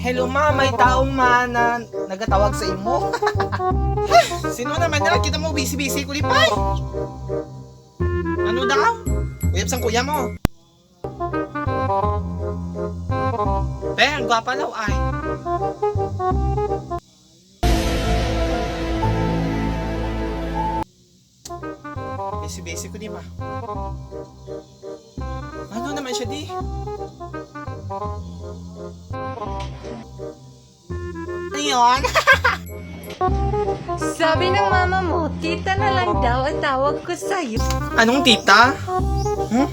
Hello ma, may taong na nagatawag sa imo. Sino naman na? Kita mo busy-busy kulipay. Ano daw? Uyab sang kuya mo. Ang gwapa daw ay. Busy-busy ko di ba? Ano naman siya di? Ano yun? Sabi ng mama mo, tita na lang daw ang tawag ko sa'yo. Anong tita? Hmm?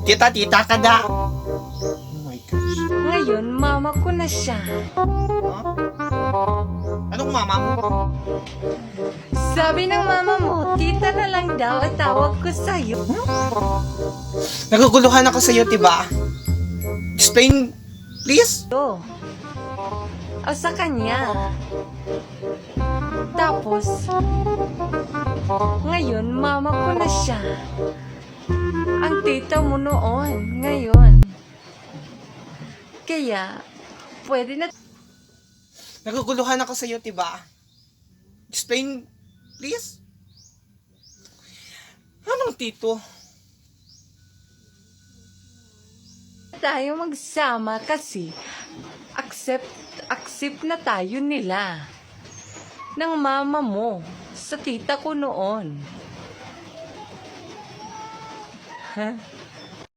Tita ka da. Oh my gosh. Ngayon, mama ko na siya. Huh? Anong mama mo? Sabi ng mama mo, tita na lang daw ang tawag ko sa'yo. Naguguluhan ako sa iyo, diba? Explain, please. O sa kanya. Tapos, ngayon, mama ko na siya. Ang tita mo noon, ngayon. Kaya, pwede na. Naguguluhan ako sa iyo, diba? Explain, please. Anong tito? Tayo magsama kasi accept na tayo nila ng mama mo sa tita ko noon. Ha?